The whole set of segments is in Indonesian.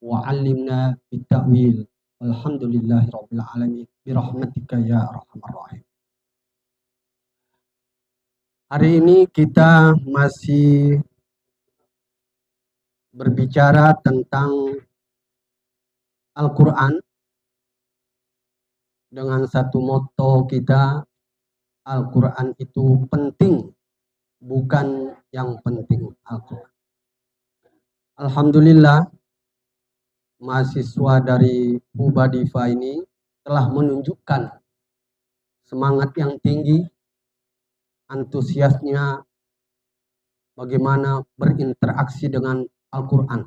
Wa'allimna bitta'wil. Alhamdulillahirabbil alamin birahmatika ya arhamar rahim. Hari ini kita masih berbicara tentang Al-Quran dengan satu motto kita, Al-Quran itu penting, bukan yang penting Al-Quran. Alhamdulillah, mahasiswa dari Ubadifa ini telah menunjukkan semangat yang tinggi, antusiasnya bagaimana berinteraksi dengan Al-Quran.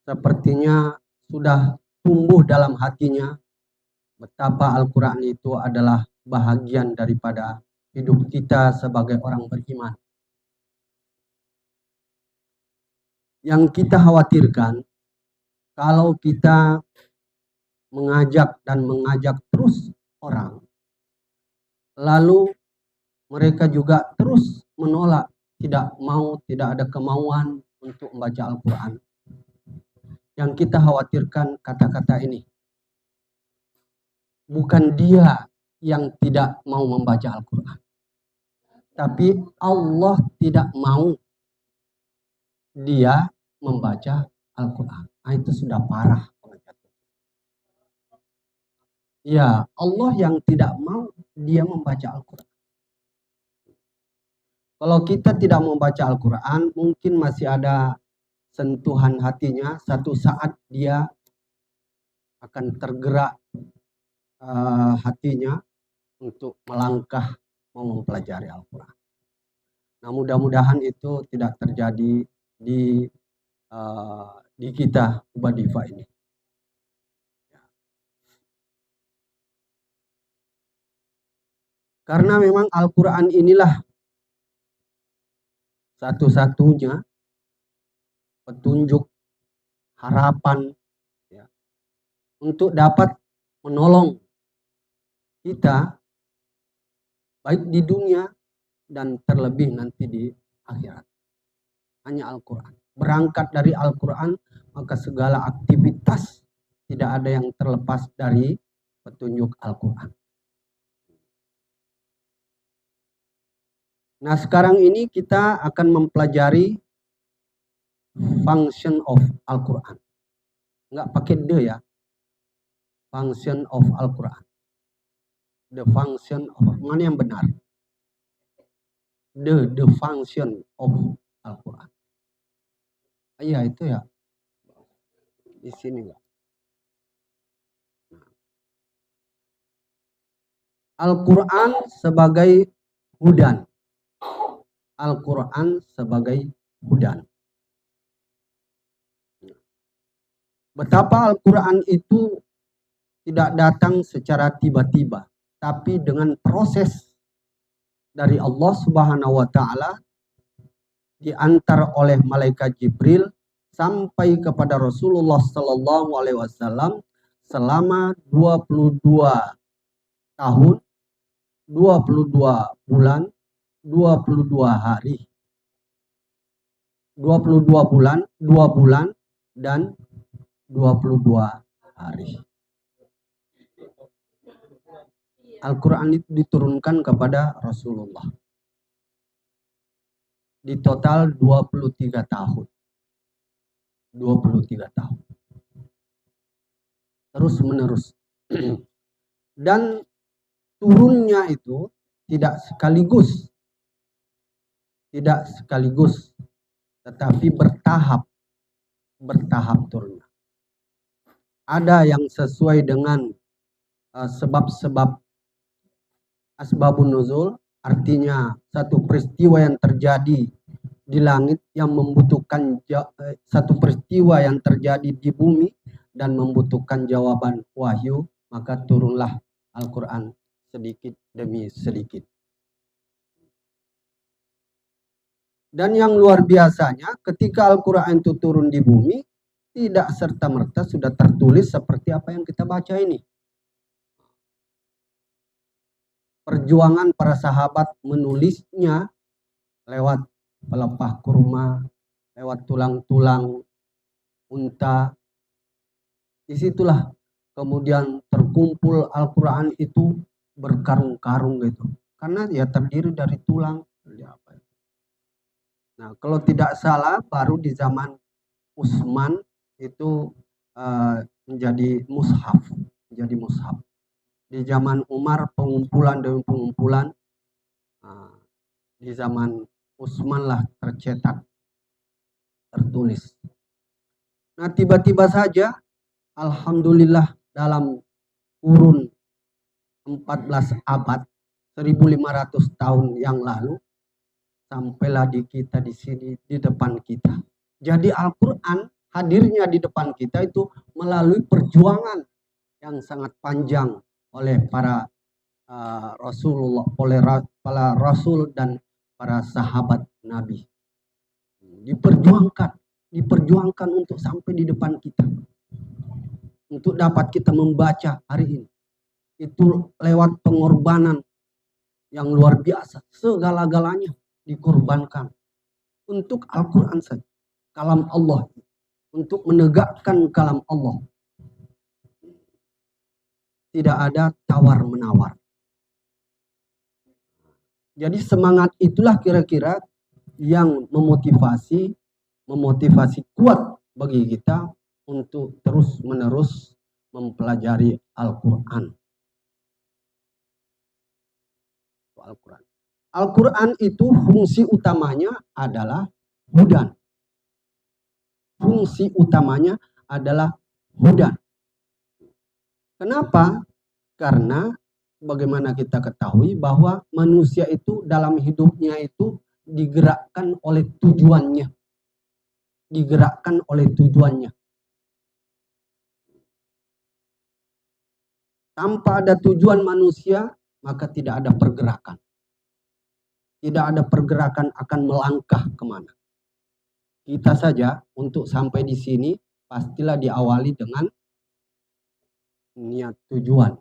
Sepertinya sudah tumbuh dalam hatinya betapa Al-Quran itu adalah bahagian daripada hidup kita sebagai orang beriman. Yang kita khawatirkan, kalau kita mengajak dan mengajak terus orang, lalu mereka juga terus menolak, tidak mau, tidak ada kemauan untuk membaca Al-Quran. Yang kita khawatirkan kata-kata ini. Bukan dia yang tidak mau membaca Al-Quran, tapi Allah tidak mau dia membaca Al-Quran. Nah, itu sudah parah. Ya, Allah yang tidak mau dia membaca Al-Quran. Kalau kita tidak membaca Al-Quran, mungkin masih ada sentuhan hatinya. Satu saat dia akan tergerak hatinya untuk melangkah mau mempelajari Al-Quran. Nah, mudah-mudahan itu tidak terjadi di kita Ubadifa ini. Karena memang Al-Quran inilah satu-satunya petunjuk harapan ya, untuk dapat menolong kita baik di dunia dan terlebih nanti di akhirat. Hanya Al-Quran. Berangkat dari Al-Quran, maka segala aktivitas tidak ada yang terlepas dari petunjuk Al-Quran. Nah, sekarang ini kita akan mempelajari function of Al-Quran. Enggak pakai the ya. Function of Al-Quran. The function of, mana yang benar? The function of Al-Quran. Iya, itu ya. Di sini enggak. Al-Quran sebagai hudan. Al-Quran sebagai hudan. Betapa Al-Quran itu tidak datang secara tiba-tiba, tapi dengan proses dari Allah Subhanahu wa Ta'ala diantar oleh malaikat Jibril sampai kepada Rasulullah Sallallahu Alaihi Wasallam selama 22 tahun, 22 bulan, 22 hari. 22 bulan, 2 bulan, dan 22 hari. Al-Quran itu diturunkan kepada Rasulullah. Di total 23 tahun. 23 tahun. Terus menerus. Dan turunnya itu tidak sekaligus. Tidak sekaligus. Tetapi bertahap. Bertahap turunnya. Ada yang sesuai dengan sebab-sebab asbabun nuzul, artinya satu peristiwa yang terjadi di langit yang membutuhkan satu peristiwa yang terjadi di bumi dan membutuhkan jawaban wahyu, maka turunlah Al-Quran sedikit demi sedikit. Dan yang luar biasanya ketika Al-Quran itu turun di bumi, tidak serta-merta sudah tertulis seperti apa yang kita baca ini. Perjuangan para sahabat menulisnya lewat pelepah kurma, lewat tulang-tulang unta. Disitulah kemudian terkumpul Al-Quran itu berkarung-karung gitu. Karena ya terdiri dari tulang. Nah, kalau tidak salah baru di zaman Utsman itu menjadi mushaf. Menjadi mushaf. Di zaman Umar pengumpulan demi pengumpulan, di zaman Utsman lah tercetak, tertulis. Nah tiba-tiba saja, alhamdulillah dalam kurun 14 abad, 1500 tahun yang lalu, sampailah di kita di sini, di depan kita. Jadi Al-Quran hadirnya di depan kita itu melalui perjuangan yang sangat panjang oleh para Rasulullah, oleh para Rasul dan para sahabat Nabi. Diperjuangkan untuk sampai di depan kita. Untuk dapat kita membaca hari ini. Itu lewat pengorbanan yang luar biasa. Segala-galanya dikorbankan. Untuk Al-Quran saja. Kalam Allah. Untuk menegakkan kalam Allah. Tidak ada tawar-menawar. Jadi semangat itulah kira-kira yang memotivasi kuat bagi kita untuk terus-menerus mempelajari Al-Quran. Al-Quran itu fungsi utamanya adalah hudan. Fungsi utamanya adalah hudan. Kenapa? Karena bagaimana kita ketahui bahwa manusia itu dalam hidupnya itu digerakkan oleh tujuannya. Digerakkan oleh tujuannya. Tanpa ada tujuan manusia, maka tidak ada pergerakan. Tidak ada pergerakan akan melangkah kemana. Kita saja untuk sampai di sini pastilah diawali dengan niat tujuan.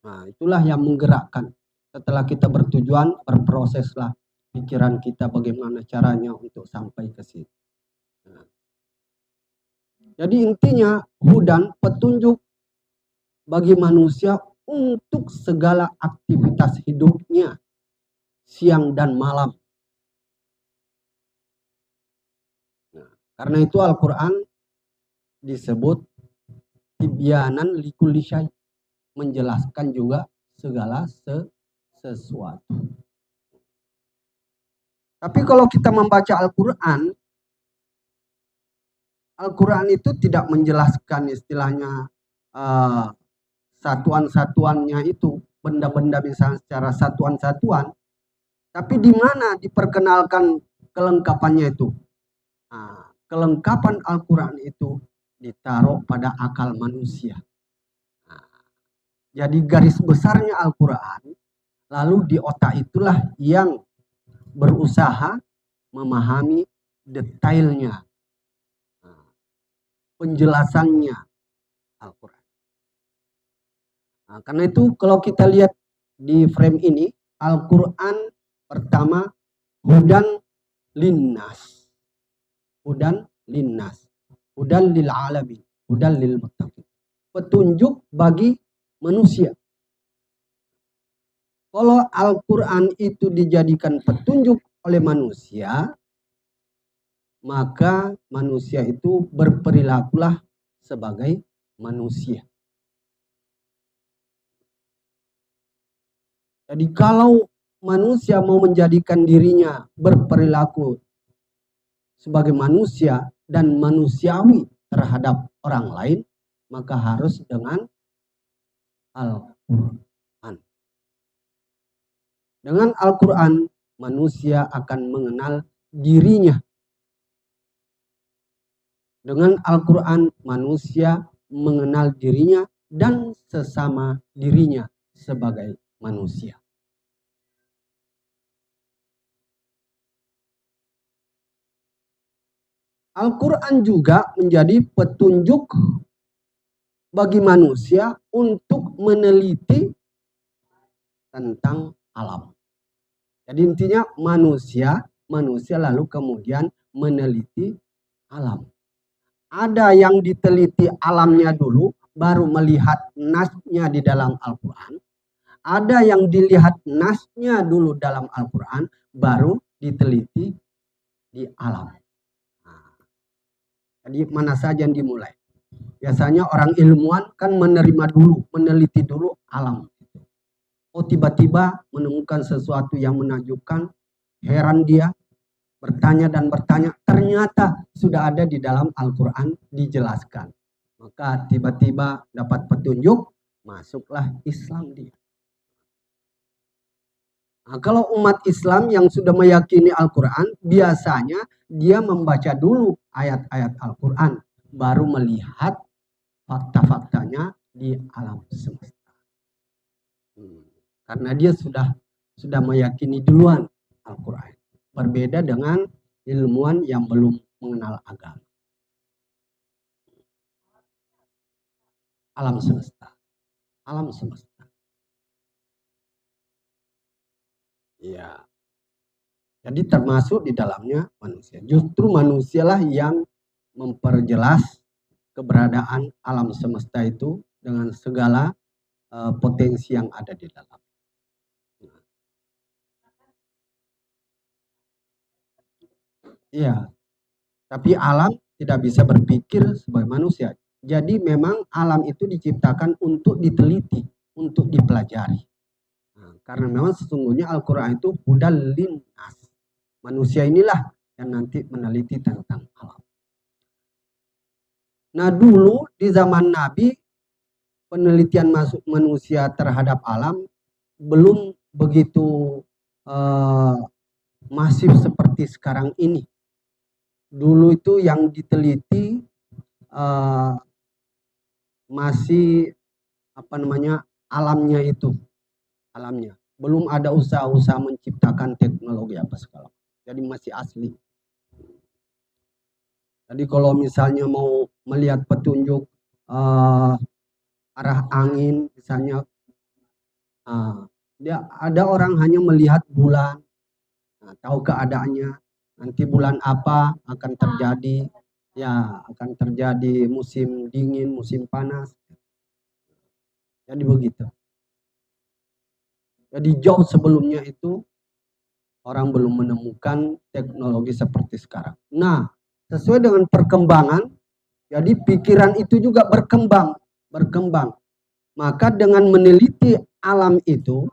Nah, itulah yang menggerakkan. Setelah kita bertujuan, berproseslah pikiran kita bagaimana caranya untuk sampai ke situ. Nah. Jadi intinya hudan petunjuk bagi manusia untuk segala aktivitas hidupnya siang dan malam. Nah, karena itu Al-Quran disebut tibyanan likulli syai, menjelaskan juga segala sesuatu. Tapi kalau kita membaca Al-Quran Al-Quran itu tidak menjelaskan istilahnya satuan-satuannya itu, benda-benda misalnya secara satuan-satuan, tapi di mana diperkenalkan kelengkapannya itu? Nah, kelengkapan Al-Quran itu ditaruh pada akal manusia. Nah, jadi garis besarnya Al-Quran, lalu di otak itulah yang berusaha memahami detailnya, penjelasannya Al-Quran. Nah, karena itu kalau kita lihat di frame ini, Al-Quran pertama, hudan linnas. Hudan linnas. Hudan lil alamin. Hudan lil muttaqin. Petunjuk bagi manusia. Kalau Al-Quran itu dijadikan petunjuk oleh manusia, maka manusia itu berperilakulah sebagai manusia. Jadi kalau manusia mau menjadikan dirinya berperilaku sebagai manusia dan manusiawi terhadap orang lain, maka harus dengan Al-Quran. Dengan Al-Quran, manusia akan mengenal dirinya. Dengan Al-Quran, manusia mengenal dirinya dan sesama dirinya sebagai manusia. Al-Quran juga menjadi petunjuk bagi manusia untuk meneliti tentang alam. Jadi intinya manusia lalu kemudian meneliti alam. Ada yang diteliti alamnya dulu, baru melihat nasnya di dalam Al-Quran. Ada yang dilihat nasnya dulu dalam Al-Quran, baru diteliti di alam. Nah, jadi mana saja yang dimulai? Biasanya orang ilmuwan kan menerima dulu, meneliti dulu alam. Oh, tiba-tiba menemukan sesuatu yang menakjubkan, heran dia, bertanya dan bertanya, ternyata sudah ada di dalam Al-Quran dijelaskan. Maka tiba-tiba dapat petunjuk, masuklah Islam dia. Nah, kalau umat Islam yang sudah meyakini Al-Quran, biasanya dia membaca dulu ayat-ayat Al-Quran, baru melihat fakta-faktanya di alam semesta. Karena dia sudah meyakini duluan Al-Quran. Berbeda dengan ilmuwan yang belum mengenal agama. Alam semesta. Alam semesta. Ya. Jadi termasuk di dalamnya manusia. Justru manusialah yang memperjelas keberadaan alam semesta itu dengan segala potensi yang ada di dalam. Iya. Tapi alam tidak bisa berpikir sebagai manusia. Jadi memang alam itu diciptakan untuk diteliti, untuk dipelajari. Nah, karena memang sesungguhnya Al-Quran itu hudal linnas. Manusia inilah yang nanti meneliti tentang alam. Nah dulu di zaman Nabi, penelitian manusia terhadap alam belum begitu masif seperti sekarang ini. Dulu itu yang diteliti masih alamnya itu, alamnya. Belum ada usaha-usaha menciptakan teknologi apa segala. Jadi masih asli. Jadi kalau misalnya mau melihat petunjuk arah angin, misalnya dia ada orang hanya melihat bulan, tahu keadaannya, nanti bulan apa akan terjadi, ya akan terjadi musim dingin, musim panas. Jadi begitu. Jadi jauh sebelumnya itu orang belum menemukan teknologi seperti sekarang. Nah, sesuai dengan perkembangan, jadi pikiran itu juga berkembang. Maka dengan meneliti alam itu,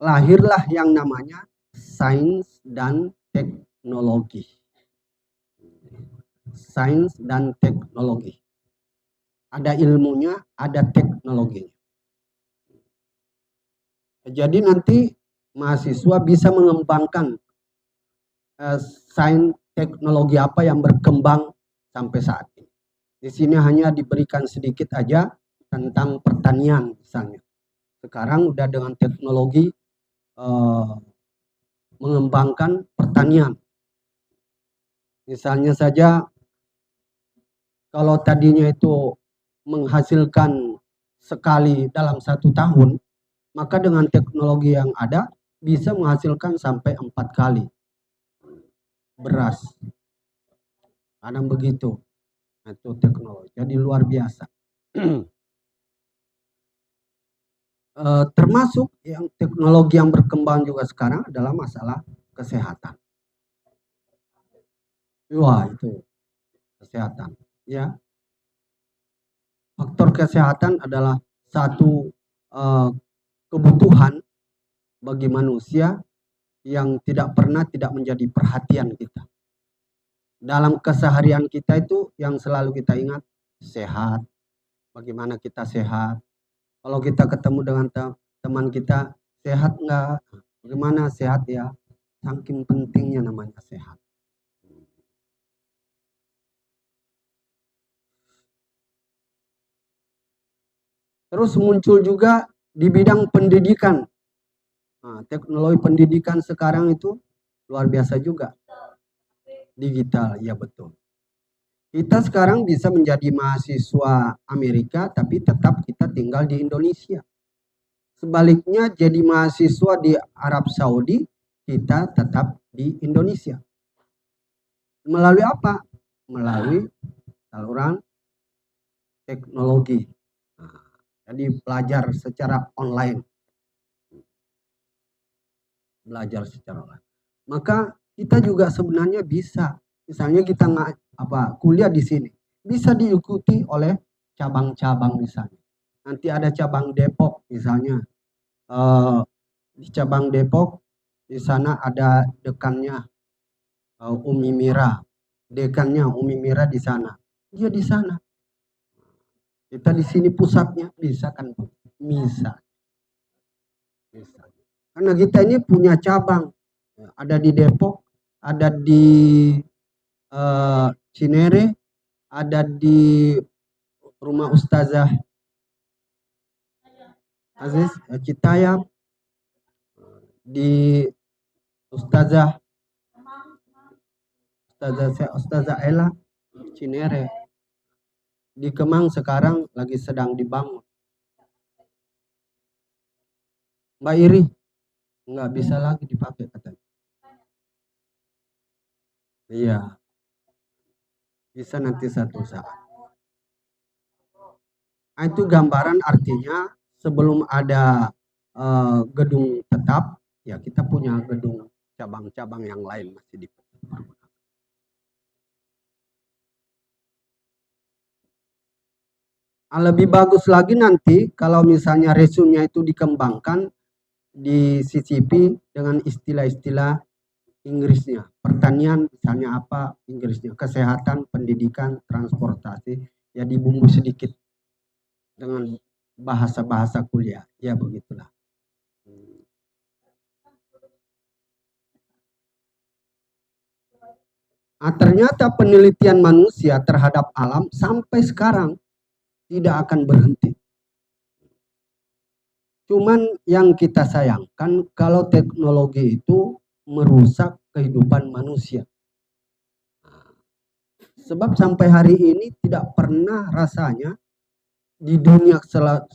lahirlah yang namanya sains dan teknologi. sains dan teknologi. Ada ilmunya, ada teknologinya. Jadi nanti mahasiswa bisa mengembangkan sains teknologi apa yang berkembang sampai saat ini. Di sini hanya diberikan sedikit aja tentang pertanian misalnya. Sekarang udah dengan teknologi mengembangkan pertanian. Misalnya saja kalau tadinya itu menghasilkan sekali dalam 1 tahun, maka dengan teknologi yang ada bisa menghasilkan sampai 4 kali beras. Kadang begitu. Itu teknologi. Jadi luar biasa. Termasuk yang teknologi yang berkembang juga sekarang adalah masalah kesehatan. Wah, itu kesehatan, ya. Faktor kesehatan adalah satu kebutuhan bagi manusia yang tidak pernah tidak menjadi perhatian kita. Dalam keseharian kita itu yang selalu kita ingat sehat. Bagaimana kita sehat? Kalau kita ketemu dengan teman kita, sehat enggak? Bagaimana sehat ya? Saking pentingnya namanya sehat. Terus muncul juga di bidang pendidikan. Nah, teknologi pendidikan sekarang itu luar biasa juga. Digital, ya betul. Kita sekarang bisa menjadi mahasiswa Amerika, tapi tetap kita tinggal di Indonesia. Sebaliknya jadi mahasiswa di Arab Saudi, kita tetap di Indonesia. Melalui apa? Melalui saluran teknologi. Nah, jadi belajar secara online. Belajar secara online. Maka kita juga sebenarnya bisa. Misalnya kita kuliah di sini, bisa diikuti oleh cabang-cabang misalnya. Nanti ada cabang Depok misalnya. Di cabang Depok, di sana ada dekannya Umi Mira. Dekannya Umi Mira di sana. Dia di sana. Kita di sini pusatnya, bisa kan? Bisa. Karena kita ini punya cabang. Ada di Depok, ada di Cinere, ada di rumah Ustazah Aziz Citayam, di Ustazah Ella Cinere. Di Kemang sekarang lagi sedang dibangun. Mbak Iri nggak bisa lagi dipakai katanya. Iya, bisa nanti satu saat. Nah, itu gambaran artinya sebelum ada gedung tetap, ya kita punya gedung cabang-cabang yang lain masih dipergunakan. Lebih bagus lagi nanti kalau misalnya resume-nya itu dikembangkan, disisipi dengan istilah-istilah Inggrisnya. Pertanian misalnya apa Inggrisnya, kesehatan, pendidikan, transportasi, ya dibumbu sedikit dengan bahasa-bahasa kuliah. Ya begitulah. Nah, ternyata penelitian manusia terhadap alam sampai sekarang tidak akan berhenti. Cuman yang kita sayangkan kalau teknologi itu merusak kehidupan manusia. Sebab sampai hari ini tidak pernah rasanya di dunia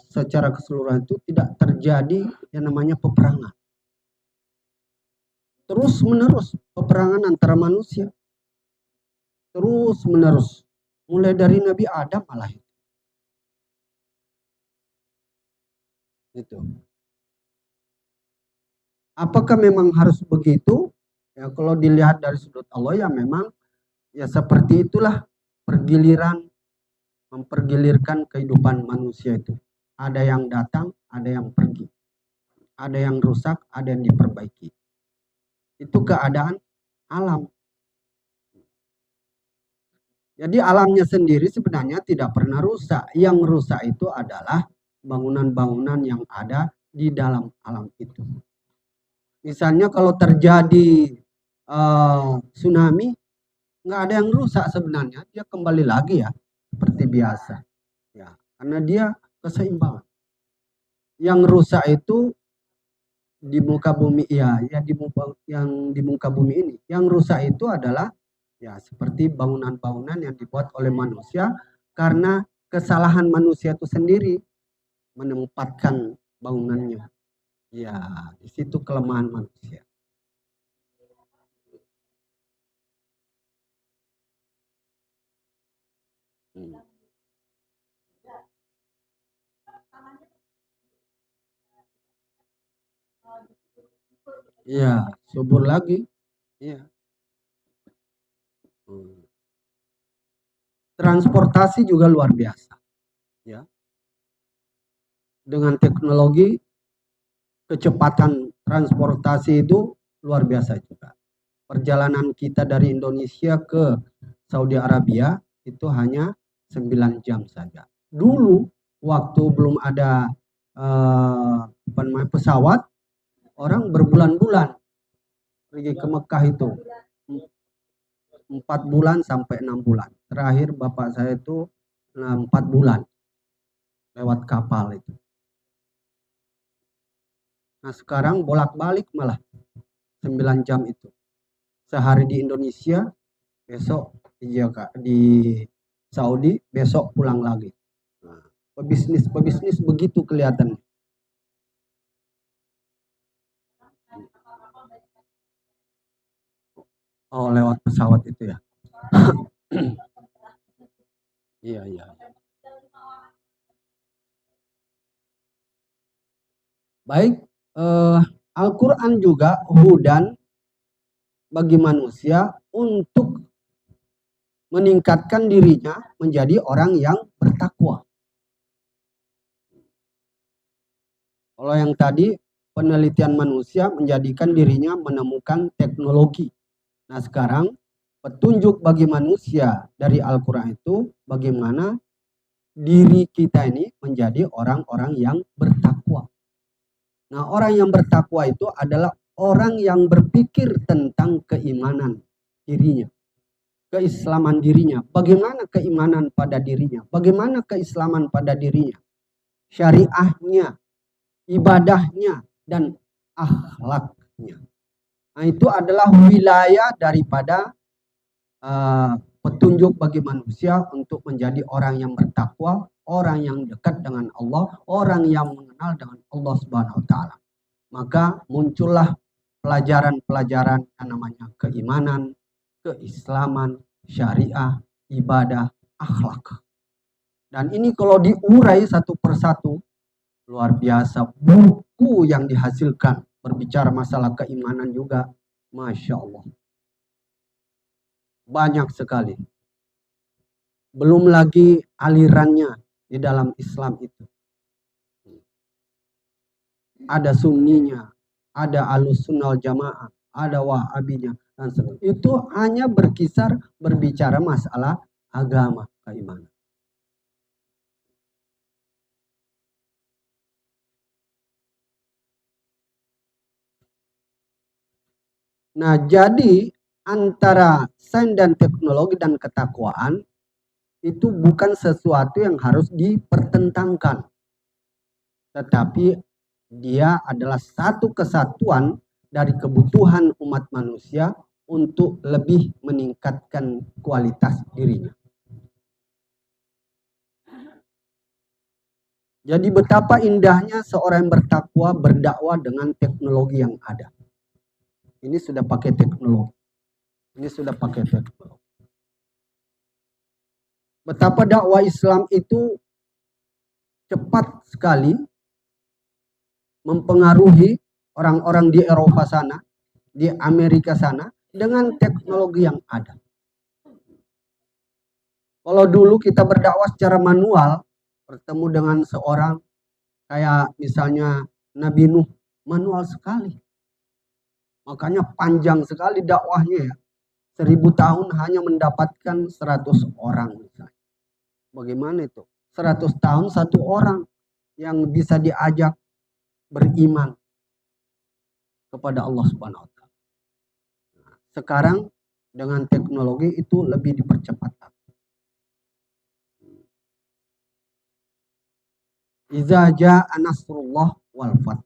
secara keseluruhan itu tidak terjadi yang namanya peperangan. Terus menerus peperangan antara manusia. Terus menerus. Mulai dari Nabi Adam malah itu. Gitu. Apakah memang harus begitu? Ya kalau dilihat dari sudut Allah ya memang ya seperti itulah mempergilirkan kehidupan manusia itu. Ada yang datang, ada yang pergi. Ada yang rusak, ada yang diperbaiki. Itu keadaan alam. Jadi alamnya sendiri sebenarnya tidak pernah rusak. Yang rusak itu adalah bangunan-bangunan yang ada di dalam alam itu. Misalnya kalau terjadi tsunami, nggak ada yang rusak sebenarnya, dia kembali lagi ya seperti biasa. Ya, karena dia keseimbangan. Yang rusak itu di muka bumi yang di muka bumi ini. Yang rusak itu adalah ya seperti bangunan-bangunan yang dibuat oleh manusia karena kesalahan manusia itu sendiri menempatkan bangunannya. Ya, di situ kelemahan manusia. Iya, subur lagi. Iya. Transportasi juga luar biasa. Ya. Dengan teknologi, kecepatan transportasi itu luar biasa juga. Perjalanan kita dari Indonesia ke Saudi Arabia itu hanya 9 jam saja. Dulu waktu belum ada pesawat, orang berbulan-bulan pergi ke Mekah itu. 4 bulan sampai 6 bulan. Terakhir bapak saya itu 4 bulan lewat kapal itu. Nah sekarang bolak-balik malah 9 jam itu. Sehari di Indonesia, besok di Saudi, besok pulang lagi. Nah, pebisnis begitu kelihatan. Oh, lewat pesawat itu ya. Iya. Baik, Al-Quran juga hudan bagi manusia untuk meningkatkan dirinya menjadi orang yang bertakwa. Kalau yang tadi penelitian manusia menjadikan dirinya menemukan teknologi. Nah sekarang petunjuk bagi manusia dari Al-Quran itu bagaimana diri kita ini menjadi orang-orang yang bertakwa. Nah orang yang bertakwa itu adalah orang yang berpikir tentang keimanan dirinya, keislaman dirinya, bagaimana keimanan pada dirinya, bagaimana keislaman pada dirinya, syariahnya, ibadahnya, dan akhlaknya. Nah itu adalah wilayah daripada petunjuk bagi manusia untuk menjadi orang yang bertakwa, orang yang dekat dengan Allah, orang yang mengenal dengan Allah Subhanahu wa taala. Maka muncullah pelajaran-pelajaran yang namanya keimanan, keislaman, syariah, ibadah, akhlak. Dan ini kalau diurai satu persatu, luar biasa buku yang dihasilkan berbicara masalah keimanan juga, Masya Allah. Banyak sekali. Belum lagi alirannya di dalam Islam itu. Ada sunninya, ada alusunnah jamaah, ada wahabinya, dan sebagainya. Itu hanya berbicara masalah agama, keimanan. Nah, jadi antara sains dan teknologi dan ketakwaan itu bukan sesuatu yang harus dipertentangkan. Tetapi dia adalah satu kesatuan dari kebutuhan umat manusia untuk lebih meningkatkan kualitas dirinya. Jadi betapa indahnya seorang yang bertakwa berdakwah dengan teknologi yang ada. Ini sudah pakai teknologi. Betapa dakwah Islam itu cepat sekali mempengaruhi orang-orang di Eropa sana, di Amerika sana, dengan teknologi yang ada. Kalau dulu kita berdakwah secara manual, bertemu dengan seorang, kayak misalnya Nabi Nuh, manual sekali. Makanya panjang sekali dakwahnya ya. 1000 tahun hanya mendapatkan 100 orang misalnya. Bagaimana itu? 100 tahun satu orang yang bisa diajak beriman kepada Allah Subhanahu wa taala. Sekarang dengan teknologi itu lebih dipercepat. Iza jaa nasrullah wal fath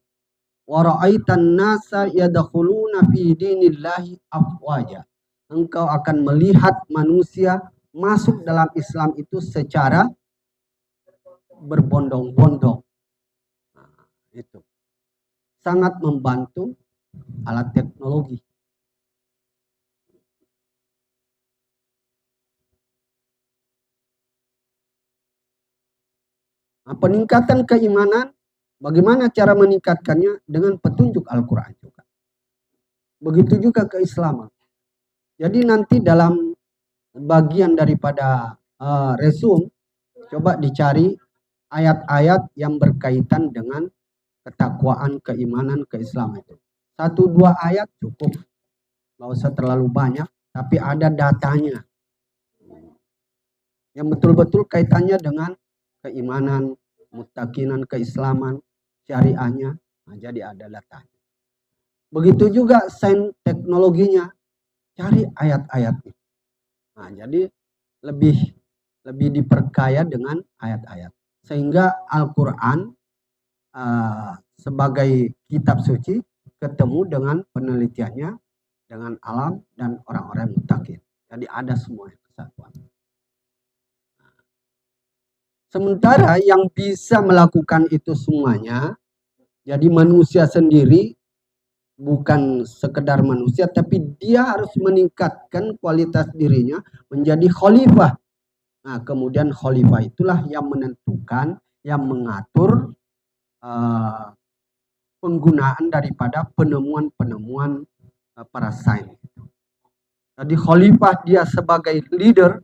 wa ra'aitan nasa yadkhuluna fi dinillahi afwaja. Engkau akan melihat manusia masuk dalam Islam itu secara berbondong-bondong. Nah, itu sangat membantu alat teknologi. Nah, peningkatan keimanan, bagaimana cara meningkatkannya? Dengan petunjuk Al-Quran juga. Begitu juga keislaman. Jadi nanti dalam bagian daripada resume, coba dicari ayat-ayat yang berkaitan dengan ketakwaan, keimanan, keislaman itu. 1-2 ayat cukup. Nggak usah terlalu banyak, tapi ada datanya. Yang betul-betul kaitannya dengan keimanan, mutakinan, keislaman, syariahnya. Nah, jadi ada datanya. Begitu juga sains teknologinya. Cari ayat-ayatnya. Nah, jadi lebih diperkaya dengan ayat-ayat. Sehingga Al-Quran sebagai kitab suci ketemu dengan penelitiannya, dengan alam dan orang-orang mutakin. Jadi ada semua kesatuan. Sementara yang bisa melakukan itu semuanya, jadi manusia sendiri, bukan sekedar manusia, tapi dia harus meningkatkan kualitas dirinya menjadi khalifah. Nah, kemudian khalifah itulah yang menentukan, yang mengatur penggunaan daripada penemuan-penemuan para sains. Jadi khalifah dia sebagai leader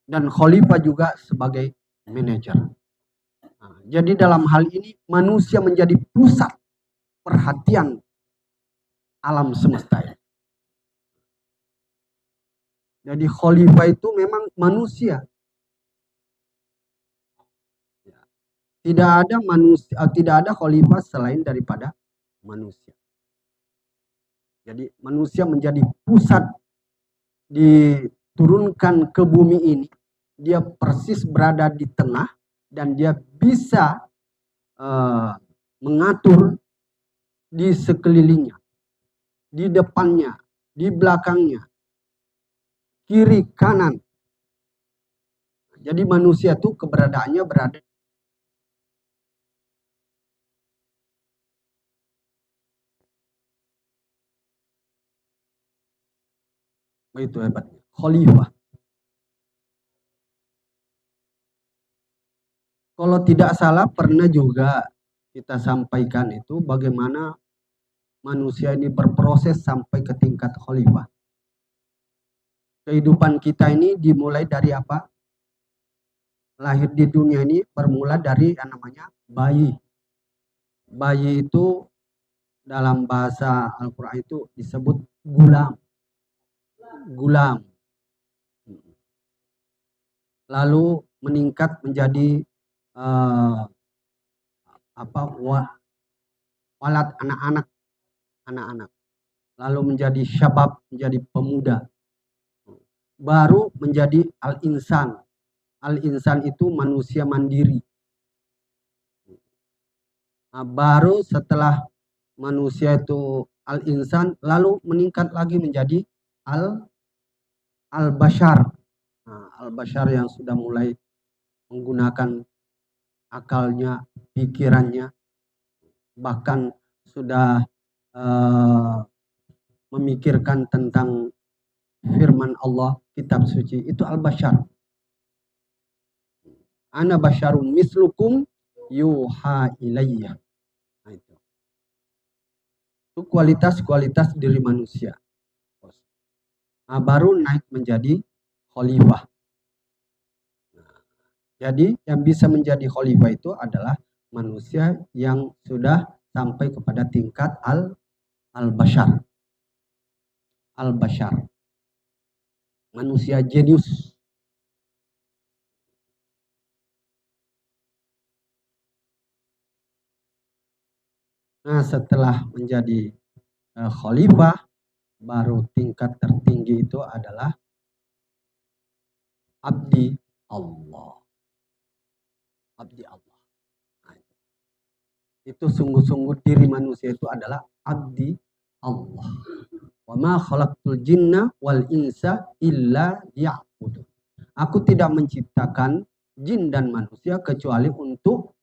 dan khalifah juga sebagai manajer. Nah, jadi dalam hal ini manusia menjadi pusat perhatian alam semesta ini. Jadi khalifah itu memang manusia. Tidak ada manusia, tidak ada khalifah selain daripada manusia. Jadi manusia menjadi pusat, diturunkan ke bumi ini. Dia persis berada di tengah dan dia bisa mengatur di sekelilingnya, di depannya, di belakangnya, kiri, kanan. Jadi manusia itu keberadaannya berada begitu hebatnya. Khalifah. Kalau tidak salah pernah juga kita sampaikan itu bagaimana manusia ini berproses sampai ke tingkat khalifah. Kehidupan kita ini dimulai dari apa? Lahir di dunia ini bermula dari yang namanya bayi. Bayi itu dalam bahasa Al-Quran itu disebut gulam. Gulam. Lalu meningkat menjadi walat, anak-anak. Lalu menjadi syabab, menjadi pemuda. Baru menjadi al-insan. Al-insan itu manusia mandiri. Nah, baru setelah manusia itu al-insan, lalu meningkat lagi menjadi al-bashar. Nah, al-bashar yang sudah mulai menggunakan akalnya, pikirannya, bahkan sudah memikirkan tentang firman Allah, kitab suci, itu al-bashar. Ana basyarum mislukum yuha ilayya. Nah, itu kualitas-kualitas diri manusia. Nah, baru naik menjadi khalifah. Nah, jadi yang bisa menjadi khalifah itu adalah manusia yang sudah sampai kepada tingkat al-bashar. al-bashar. Manusia jenius. Nah, setelah menjadi khalifah, baru tingkat tertinggi itu adalah abdi Allah. Abdi Allah. Nah, itu sungguh-sungguh diri manusia itu adalah abdi Allah. Wa ma khalaqtul jinna wal insa illa liya'budun. Aku tidak menciptakan jin dan manusia kecuali untuk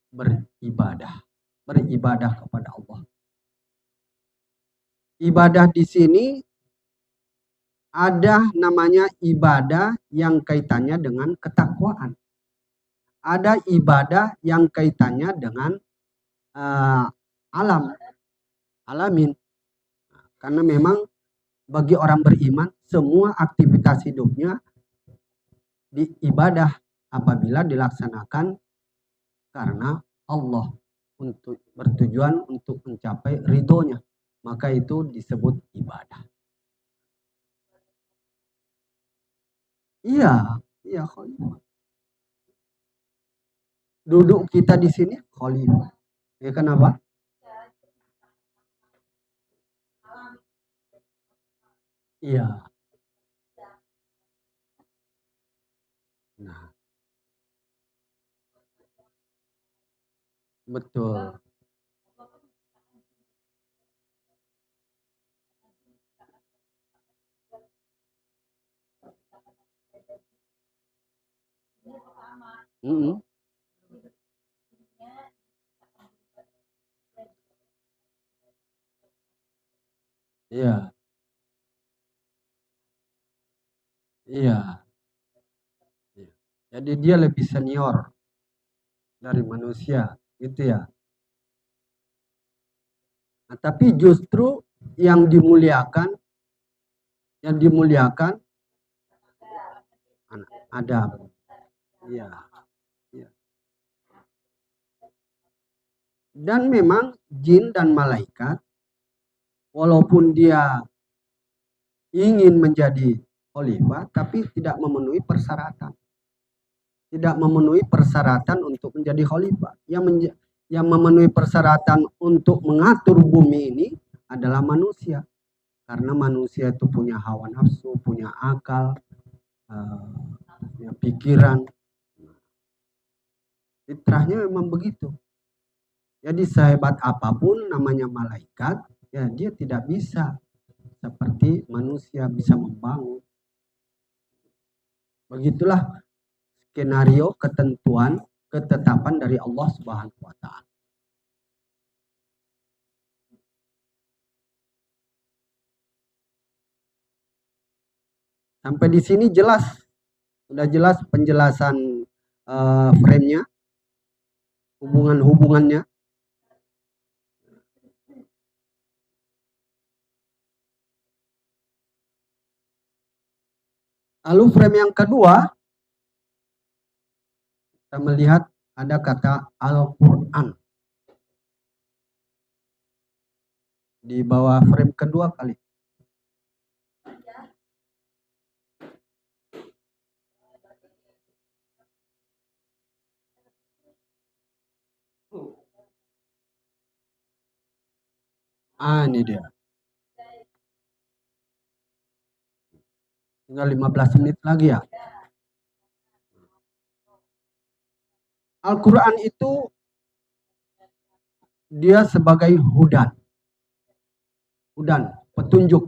beribadah. Beribadah kepada Allah. Ibadah di sini ada namanya ibadah yang kaitannya dengan ketakwaan. Ada ibadah yang kaitannya dengan alamin. Karena memang bagi orang beriman semua aktivitas hidupnya di ibadah apabila dilaksanakan karena Allah, untuk bertujuan untuk mencapai ridhonya, maka itu disebut ibadah. Iya khalifah. Duduk kita di sini khalifah. Ya kenapa? Iya. Nah, betul. Iya. Iya. Jadi dia lebih senior dari manusia, gitu ya. Nah, tapi justru yang dimuliakan Adam. Iya. Dan memang jin dan malaikat, walaupun dia ingin menjadi khalifah, tapi tidak memenuhi persyaratan. Tidak memenuhi persyaratan untuk menjadi khalifah. Yang memenuhi persyaratan untuk mengatur bumi ini adalah manusia. Karena manusia itu punya hawa nafsu, punya akal, punya pikiran. Fitrahnya memang begitu. Jadi sehebat apapun namanya malaikat, ya dia tidak bisa seperti manusia bisa membangun. Begitulah skenario ketentuan, ketetapan dari Allah Subhanahu wa taala. Sampai di sini jelas, sudah jelas penjelasan frame-nya, hubungan-hubungannya. Lalu frame yang kedua, kita melihat ada kata Al-Quran. Di bawah frame kedua kali. Ini dia. Tinggal 15 menit lagi ya. Al-Quran itu dia sebagai hudan, petunjuk.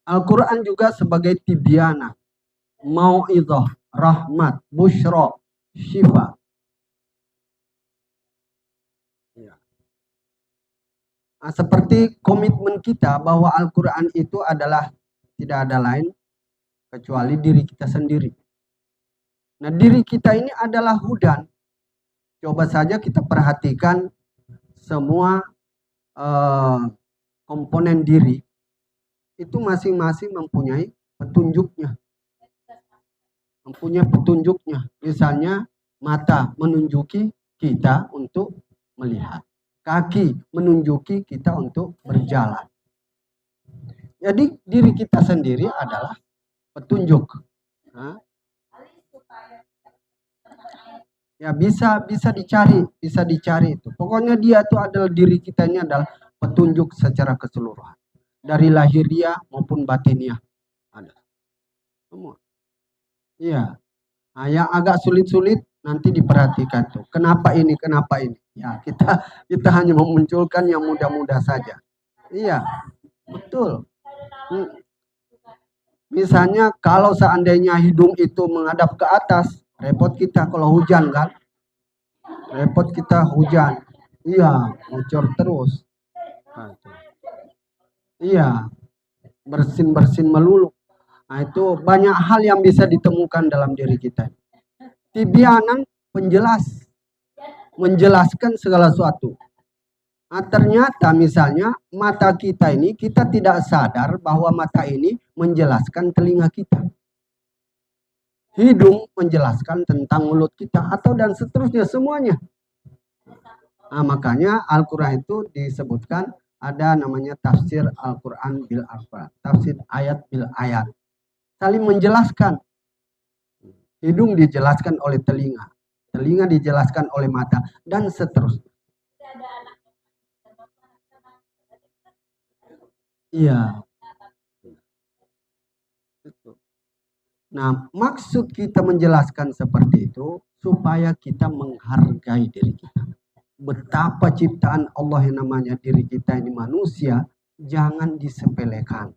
Al-Quran juga sebagai tibyana, mau'idhah, rahmat, busyra, syifa. Nah, seperti komitmen kita bahwa Al-Quran itu adalah tidak ada lain kecuali diri kita sendiri. Nah, diri kita ini adalah hudan. Coba saja kita perhatikan semua komponen diri itu masing-masing mempunyai petunjuknya. Misalnya mata menunjuki kita untuk melihat. kaki menunjuki kita untuk berjalan. Jadi diri kita sendiri adalah petunjuk. Ya bisa dicari itu. Pokoknya dia itu adalah diri kita ini adalah petunjuk secara keseluruhan. Dari lahiriah maupun batiniah ada. Semua. Iya. Nah, yang agak sulit-sulit nanti diperhatikan tuh. Kenapa ini? Ya, kita hanya memunculkan yang mudah-mudah saja. Iya. Betul. Misalnya kalau seandainya hidung itu menghadap ke atas, repot kita kalau hujan kan. Repot kita hujan. Iya, bocor terus. Iya, bersin-bersin melulu. Nah itu banyak hal yang bisa ditemukan dalam diri kita. Tibyanan menjelaskan segala sesuatu. Nah, ternyata misalnya mata kita ini, kita tidak sadar bahwa mata ini menjelaskan telinga kita. Hidung menjelaskan tentang mulut kita, atau dan seterusnya semuanya. Nah, makanya Al-Quran itu disebutkan ada namanya tafsir Al-Quran bil Al-Quran. Tafsir ayat bil ayat. Saling menjelaskan. Hidung dijelaskan oleh telinga. Telinga dijelaskan oleh mata. Dan seterusnya. Iya. Nah, maksud kita menjelaskan seperti itu supaya kita menghargai diri kita. Betapa ciptaan Allah yang namanya diri kita ini manusia jangan disepelekan.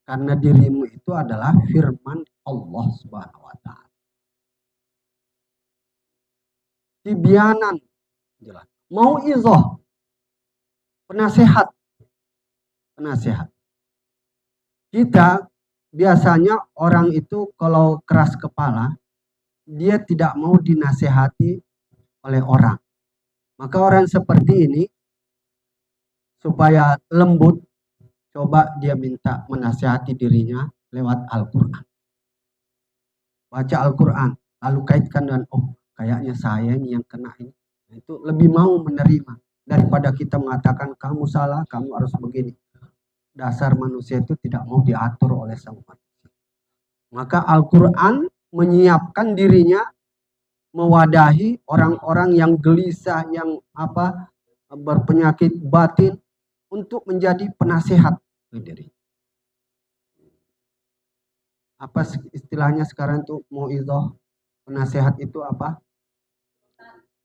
Karena dirimu itu adalah firman Allah Subhanahu wa taala. Tibyanan, jelas. Mau'izah, penasehat. Kita biasanya orang itu kalau keras kepala, dia tidak mau dinasehati oleh orang. Maka orang seperti ini, supaya lembut, coba dia minta menasehati dirinya lewat Al-Quran. Baca Al-Quran, lalu kaitkan dengan, oh kayaknya saya ini yang kena ini. Itu lebih mau menerima daripada kita mengatakan kamu salah, kamu harus begini. Dasar manusia itu tidak mau diatur oleh sang manusia. Maka Al-Quran menyiapkan dirinya mewadahi orang-orang yang gelisah, yang berpenyakit batin untuk menjadi penasehat diri. Apa istilahnya sekarang tuh mau'izah, penasehat itu apa?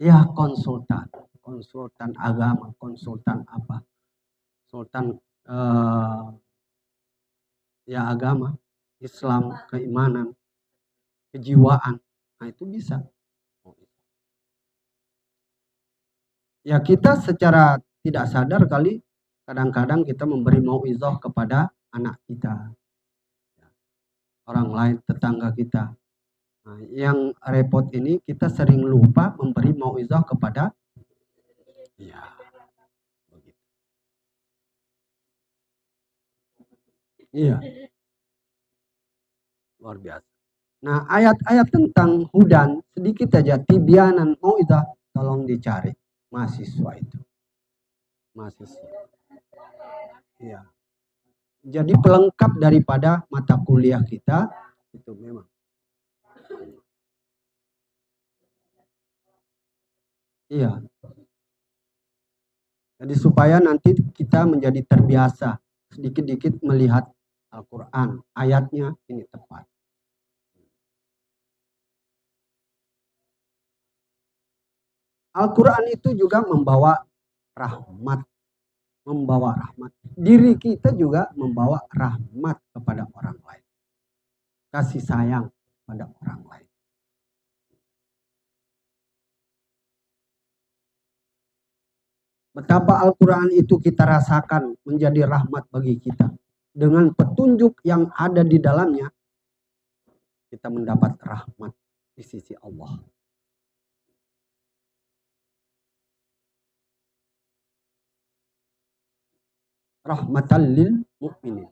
Ya konsultan agama, konsultan apa? Konsultan ya agama, Islam, keimanan, kejiwaan. Nah itu bisa. Ya kita secara tidak sadar kali kadang-kadang kita memberi mau'izah kepada anak kita. Orang lain, tetangga kita. Nah, yang repot ini kita sering lupa memberi mau'izah kepada ya. Iya. Luar biasa. Nah, ayat-ayat tentang hudan sedikit aja, tibyanan mau'izah, tolong dicari mahasiswa itu. Mahasiswa. Iya. Jadi pelengkap daripada mata kuliah kita itu memang. Iya. Jadi supaya nanti kita menjadi terbiasa sedikit-sedikit melihat Al-Quran, ayatnya ini tepat. Al-Quran itu juga membawa rahmat. Diri kita juga membawa rahmat kepada orang lain. Kasih sayang pada orang lain. Betapa Al-Quran itu kita rasakan menjadi rahmat bagi kita. Dengan petunjuk yang ada di dalamnya, kita mendapat rahmat di sisi Allah. Rahmatan lil mu'minin.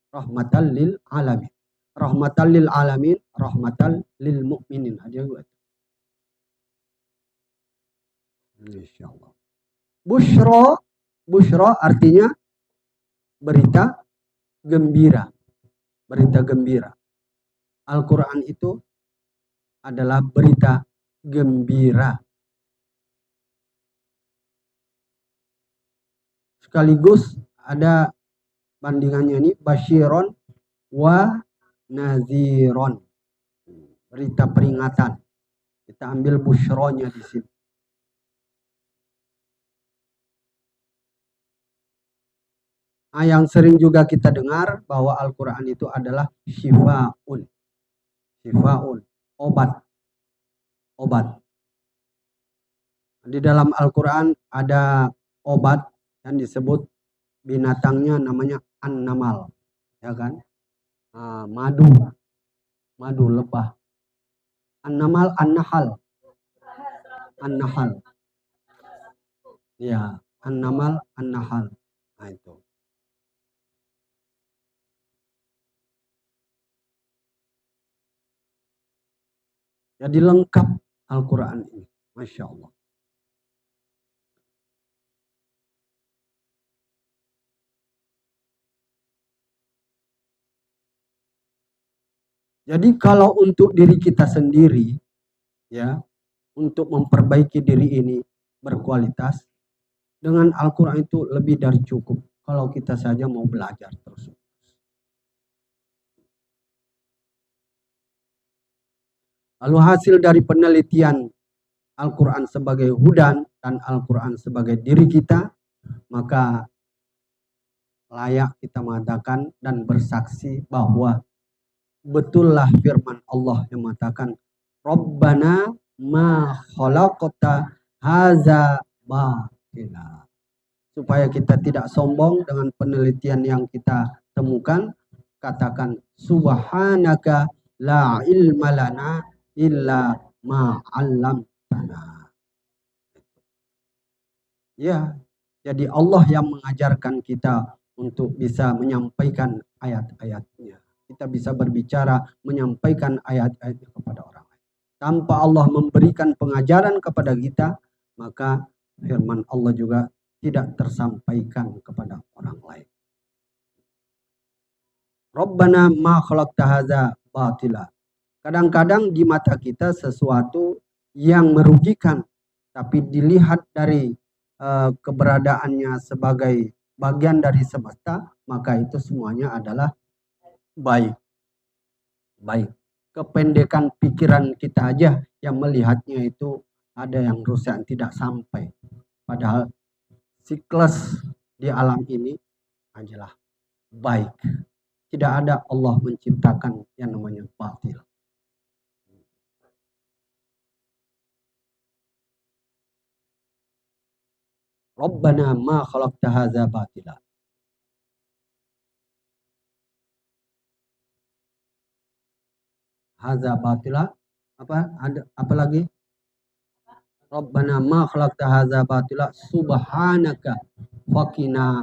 Rahmatan lil alamin. Rahmatan lil alamin. Rahmatan lil mu'minin. Aja gue. Insyaallah. Bushro, bushro artinya berita gembira. Berita gembira. Al-Quran itu adalah berita gembira. Sekaligus ada bandingannya ini, basyiron wa naziron. Berita peringatan. Kita ambil bushronya di sini. Nah, yang sering juga kita dengar bahwa Al-Quran itu adalah syifa'un. Syifa'un, obat. Obat. Di dalam Al-Quran ada obat yang disebut binatangnya namanya an-namal. Ya kan? Madu. Madu lebah. An-namal, an-nahal. An-nahal. Ya, an-namal, an-nahal. Nah itu. Jadi lengkap Al-Quran ini. Masya Allah. Jadi kalau untuk diri kita sendiri, ya, untuk memperbaiki diri ini berkualitas, dengan Al-Quran itu lebih dari cukup. Kalau kita saja mau belajar terus. Lalu hasil dari penelitian Al-Quran sebagai hudan dan Al-Quran sebagai diri kita, maka layak kita mengatakan dan bersaksi bahwa betullah firman Allah yang mengatakan Rabbana ma khalaqta haza batila. Supaya kita tidak sombong dengan penelitian yang kita temukan, katakan subhanaka la ilma lana illa ma 'allamtana. Ya, jadi Allah yang mengajarkan kita untuk bisa menyampaikan ayat-ayatnya. Kita bisa berbicara, menyampaikan ayat-ayatnya kepada orang lain. Tanpa Allah memberikan pengajaran kepada kita, maka firman Allah juga tidak tersampaikan kepada orang lain. Rabbana ma khalaqta hadza batila. Kadang-kadang di mata kita sesuatu yang merugikan, tapi dilihat dari keberadaannya sebagai bagian dari semesta, maka itu semuanya adalah baik. Baik. Kependekan pikiran kita aja yang melihatnya itu ada yang rusak, tidak sampai. Padahal siklus di alam ini adalah baik. Tidak ada Allah menciptakan yang namanya batil. Rabbana ma khalaqta hadza batila. Hadza batila. Apa lagi? Rabbana ma khalaqta hadza batila subhanaka faqina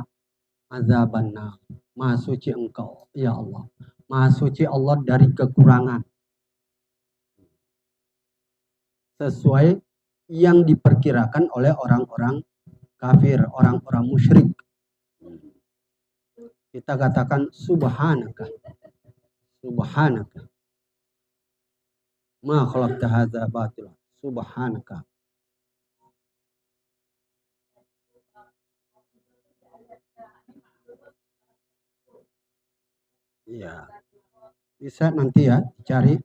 azabannar. Maha suci Engkau, ya Allah. Maha suci Allah dari kekurangan. Sesuai yang diperkirakan oleh orang-orang kafir, orang-orang musyrik. Kita katakan subhanaka. Subhanaka. Ma khalaqta hadza batila. Subhanaka. Iya. Bisa nanti ya cari.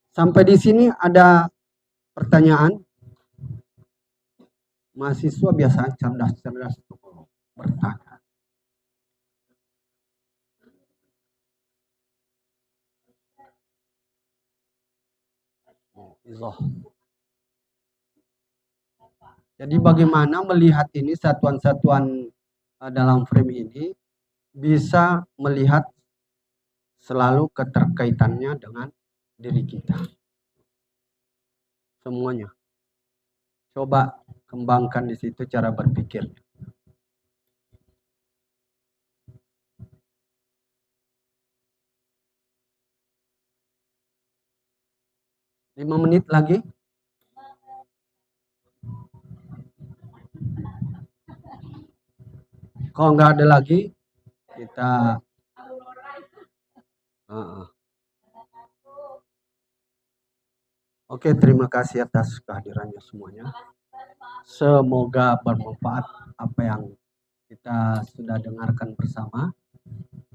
Sampai di sini ada pertanyaan. Mahasiswa biasa cerdas-cerdas bertanya. Jadi bagaimana melihat ini satuan-satuan dalam frame ini bisa melihat selalu keterkaitannya dengan diri kita. Semuanya. Coba kembangkan di situ cara berpikir. Lima menit lagi. Kalau nggak ada lagi, kita Oke, terima kasih atas kehadirannya semuanya. Semoga bermanfaat apa yang kita sudah dengarkan bersama,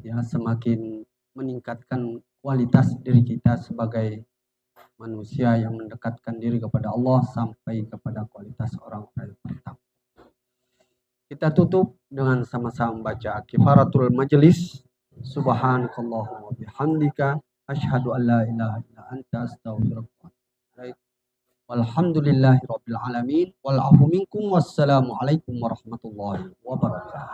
ya, semakin meningkatkan kualitas diri kita sebagai manusia yang mendekatkan diri kepada Allah sampai kepada kualitas orang-orang yang pertama. Kita tutup dengan sama-sama membaca kifaratul majelis. Subhanakallahumma bihamdika asyhadu an la ilaha illa anta astaghfiruka wa atubu ilaik. Walhamdulillahi rabbil alamin wal afu minkum wassalamu alaikum warahmatullahi wabarakatuh.